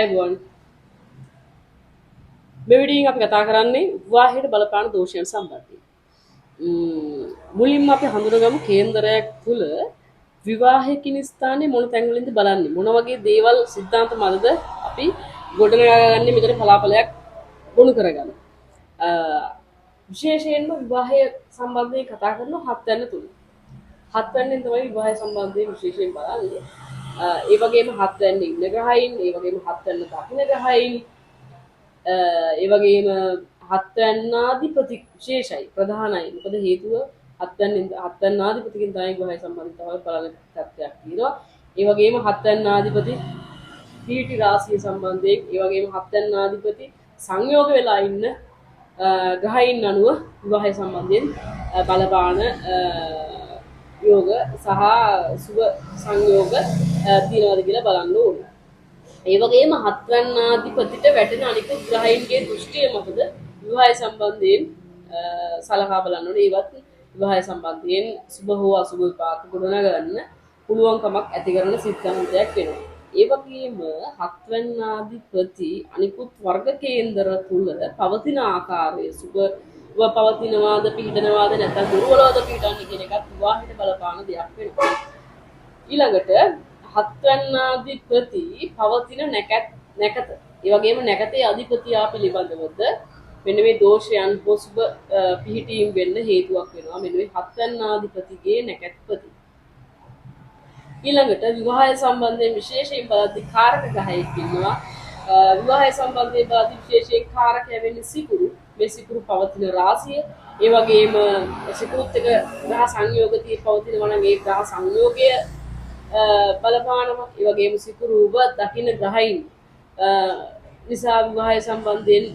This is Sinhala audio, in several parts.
අයිබෝන් මෙවිඩියෙන් අපි කතා කරන්නේ විවාහයට බලපාන දෝෂයන් සම්බන්ධයෙන්. මුලින්ම අපි හඳුනගමු කේන්දරයක් තුල විවාහයකින් ස්ථානයේ මොන තැන්වලින්ද බලන්නේ මොන වගේ දේවල් සිද්ධාන්ත මතද අපි ගොඩනගාගන්නේ මෙතන පලාපලයක් ගොනු කරගන්න. විශේෂයෙන්ම විවාහය සම්බන්ධයෙන් කතා කරනවා හත් වෙනි තුල. හත් වෙනින් තමයි විවාහය සම්බන්ධයෙන් විශේෂයෙන් බලන්නේ. ඒ වගේම හත් වෙනි ඉන්න ග්‍රහයින්, ඒ වගේම හත් වෙනි දකින්න ග්‍රහයින්, ඒ වගේම හත්වැන්නාධිපති විශේෂයි ප්‍රධානයි. මොකද හේතුව හත්වැන්නාධිපතිකින් තමයි විවාහය සම්බන්ධතාවය බලන තත්ත්වයක් තියෙනවා. ඒ වගේම හත්වැන්නාධිපති පීටි රාශිය සම්බන්ධයෙන්, ඒ වගේම හත්වැන්නාධිපති සංයෝග වෙලා ඉන්න ග්‍රහයින් අනුව විවාහය සම්බන්ධයෙන් බලපාන යෝග සහ සුභ සංයෝග තියෙනවද කියලා බලන්න ඕනේ. ඒ වගේම හත්වැන්නාධිපතිට වැටෙන අනිකුත් ග්‍රහයින්ගේ දෘෂ්ටිය මොකද විවාහය සම්බන්ධයෙන් සලකා බලන්න ඕනේ. ඒවත් විවාහය සම්බන්ධයෙන් සුභ හෝ අසුභ විපාක ගොඩනගන්න පුළුවන්කමක් ඇති කරන සිද්ධාන්තයක් වෙනවා. ඒ වගේම හත්වැන්නාධිපති අනිකුත් වර්ග කේන්දර තුල පවතින ආකාරය සුභව පවතිනවාද පිහිටනවාද නැත්නම් දුර්වලවද පිහිටන්නේ කියන එකත් විවාහයට බලපාන දෙයක් වෙනවා. ඊළඟට හත්වැන්නාධිපති පවතින නැකත ඒ වගේම නැකතේ අධිපතියා පිළිබඳවද මෙන්න මේ දෝෂයන් පොසුබ පිහිටීම් වෙන්න හේතුවක් වෙනවා. මෙන්න මේ හත්වැන්නාධිපතිගේ නැකත්පති. ඊළඟට විවාහය සම්බන්ධයෙන් විශේෂයෙන් බලද්දී කාරක ග්‍රහයෙක් ඉන්නවා. විවාහය සම්බන්ධයෙන් බලද්දී විශේෂයෙන් කාරකය වෙන්නේ සිකුරු. මේ සිකුරු පවතින රාශිය ඒ වගේම සිකුරුත් එක ග්‍රහ සංයෝගතිය පවතිනවා නම් ඒ ග්‍රහ සංයෝගය බලපානවා. ඒ වගේම සිකුරුව දකින්න ග්‍රහයින් නිසා විවාහය සම්බන්ධයෙන්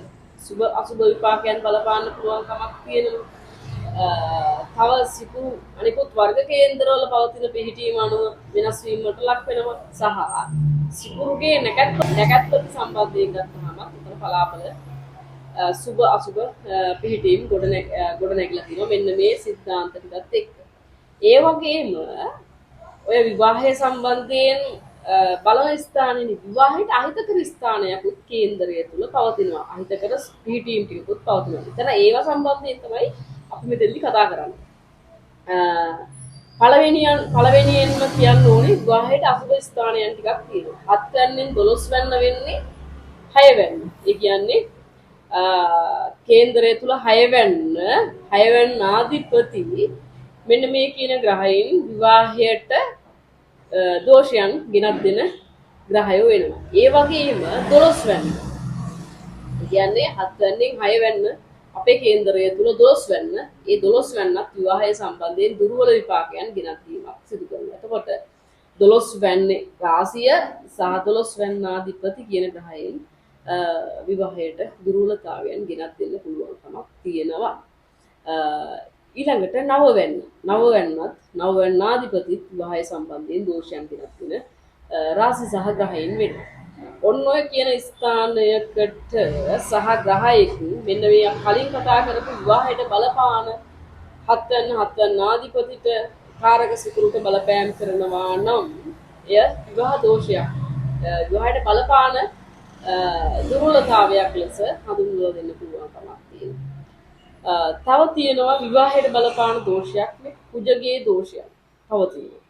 සුබ අසුබ විපාකයන් බලපාන්න පුළුවන් කමක් තියෙනවා. තව සිකුරු අනිකුත් වර්ග කේන්දරවල පවතින පිහිටීම අනුව වෙනස් වීමකට ලක් වෙනවා. සහ සිකුරුගේ නැකත්පති සම්බන්ධයෙන් ගත්තහම උතර පලාපල සුබ අසුබ පිහිටීම් ගොඩනැගිලා තියෙනවා. මෙන්න මේ සිද්ධාන්ත ටිකත් එක්ක. ඒ වගේම ඔය විවාහය සම්බන්ධයෙන් බලන ස්ථානයේ විවාහයට අහිතකර ස්ථානයකුත් කේන්දරය තුල පවතිනවා. අහිතකර පිහිටීම් ටිකකුත් පවතිනවා. එතන ඒවා සම්බන්ධයෙන් තමයි අපි මෙතෙන්දි කතා කරන්නේ. පළවෙනියෙන්ම කියන්න ඕනේ විවාහයට අසුබ ස්ථානයන් ටිකක් තියෙනවා. 7 වෙනින් 12 වෙන්න වෙන්නේ 6 වෙන්න. ඒ කියන්නේ කේන්දරය තුල 6 වෙන්න ආධිපති මෙන්න මේ කියන ග්‍රහයන් විවාහයට දෝෂයන් ගෙනත් දෙන ග්‍රහයෝ වෙනවා. ඒ වගේම 12 වෙන්න. කියන්නේ 7 වෙනින් 6 වෙන්න අපේ කේන්දරය තුල 12 වෙන්න. ඒ 12 වෙන්නත් විවාහය සම්බන්ධයෙන් දුර්වල විපාකයන් ගෙනත් දීමක් සිදු කරනවා. එතකොට 12 වෙන්නේ රාශිය සහ 12 වෙන්නාධිපති කියන ග්‍රහයන් විවාහයට දුර්වලතාවයන් ගෙනත් දෙන්න පුළුවන්කමක් තියෙනවා. ඊළඟට 9 වෙන්න. 9 වෙන්නත් 9 වෙන්නාධිපති විවාහය සම්බන්ධයෙන් දෝෂයන් ගෙනත් දෙන රාශි සහ ග්‍රහයන් වෙනවා. ඔන්න ඔය කියන ස්ථානයකට සහ ග්‍රහයක මෙන්න මේ කලින් කතා කරපු විවාහයට බලපාන 7 වෙන්නාධිපතිට කාරක සිකුරුට බලපෑම් කරනවා නම් එය විවාහ දෝෂයක්. විවාහයට බලපාන දුර්වලතාවයක් ලෙස හඳුන්වලා දෙන්න පුළුවන් කමක් තියෙනවා. තව තියෙනවා විවාහයට බලපාන දෝෂයක් මේ කුජගේ දෝෂයක් පවතිනවා.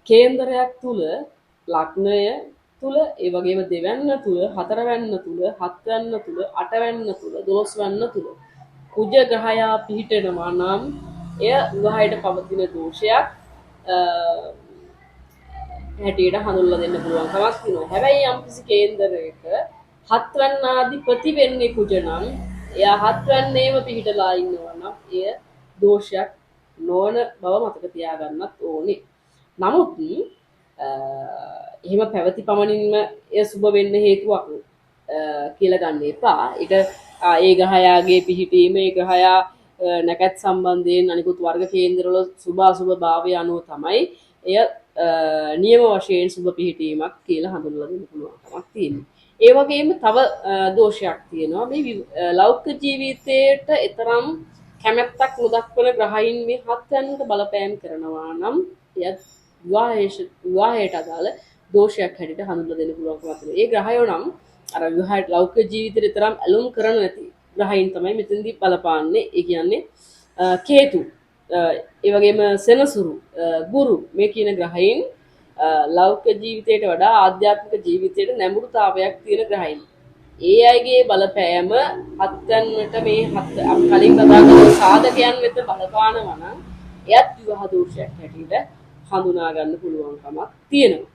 කේන්දරයක් තුල ලග්නය තුල ඒ වගේම දෙවැන්න තුල හතරවැන්න තුල හත්වැන්න තුල අටවැන්න තුල 12 වැන්න තුල කුජ ග්‍රහයා පිහිටනවා නම් එය විවාහයට පවතින දෝෂයක් හැටියට හඳුන්වලා දෙන්න පුළුවන් කමක් තියෙනවා. හැබැයි යම්කිසි කේන්දරයක හත්වැන්නාධිපති වෙන්නේ කුජ නම් එයා හත්වැන්නේම පිහිටලා ඉන්නවා නම් එය දෝෂයක් නොවන බව මතක තියාගන්නත් ඕනේ. නමුත් එහෙම පැවති පමණින්ම එය සුබ වෙන්න හේතුවක් කියලා ගන්න එපා. ඒක ඒ ග්‍රහයාගේ පිහිටීම ඒ ග්‍රහයා නැකත් සම්බන්ධයෙන් අනිකුත් වර්ග කේන්දරවල සුභ අසුභ භාවය අනුව තමයි එය නියම වශයෙන් සුභ පිහිටීමක් කියලා හඳුන්වලා දෙන්න පුළුවන්කමක් තියෙනවා. ඒ වගේම තව දෝෂයක් තියෙනවා. මේ ලෞකික ජීවිතයට ඊතරම් කැමැත්තක් නොදක්වන ග්‍රහයින් මේ 7 යනට බලපෑම් කරනවා නම් එයත් විවාහයට අදාළ දෝෂයක් හැටියට හඳුන්වලා දෙන්න පුළුවන්කමක් තියෙනවා. ඒ ග්‍රහයෝ නම් අර විවාහයට ලෞකික ජීවිතේට තරම් ඇලුම් කරන නැති ග්‍රහයින් තමයි මෙතෙන්දී බලපාන්නේ. ඒ කියන්නේ කේතු, ඒ වගේම සෙනසුරු, ගුරු මේ කියන ග්‍රහයින් ලෞකික ජීවිතයට වඩා ආධ්‍යාත්මික ජීවිතයට නැඹුරුතාවයක් තියෙන ග්‍රහයින්. ඒ අයගේ බලපෑම හත්යන්ට මේ අපි කලින් කතා කරපු සාධකයන් වෙත බලපානවා නම් එයත් විවාහ දෝෂයක් හැටියට හඳුනා ගන්න පුළුවන්කමක් තියෙනවා.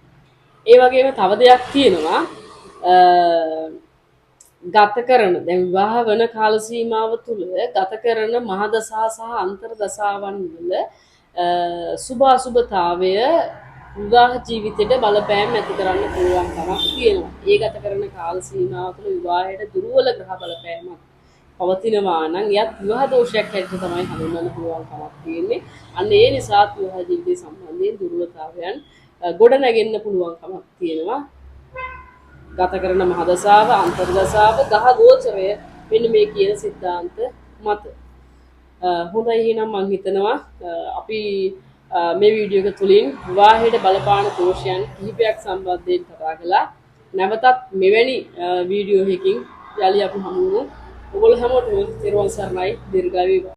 ඒ වගේම තව දෙයක් තියෙනවා ගත කරන දැන් විවාහ වන කාල සීමාව තුළ ගත කරන මහදසා සහ අන්තර්දසාවන් වල සුභ අසුභතාවය විවාහ ජීවිතයට බලපෑම් ඇති කරන්න පුළුවන් කමක් තියෙනවා. ඒ ගත කරන කාල සීමාව තුළ විවාහයට දුර්වල ග්‍රහ බලපෑමක් පවතිනවා නම් එයත් විවාහ දෝෂයක් හැටියට තමයි හඳුන්වන්න පුළුවන් කමක් තියෙන්නේ. අන්න ඒ නිසා විවාහ ජීවිතය සම්බන්ධයෙන් දුර්වලතාවයන් ගොඩ නැගෙන්න පුළුවන් කමක් තියෙනවා. ගත කරන මහදසාව, අන්තර්දසාව, ගහ ගෝචරය මෙන්න මේ කියන සිද්ධාන්ත මත. හොඳයි එහෙනම් මම හිතනවා අපි මේ වීඩියෝ එක තුලින් විවාහයට බලපාන දෝෂයන් කිහිපයක් සම්බන්ධයෙන් කතා කළා. නැවතත් මෙවැනි වීඩියෝ එකකින් යලි අපි හමු වෙමු. ඔයගොල්ලෝ හැමෝටම තෙරුවන් සරණයි. දීර්ඝායු වේවා.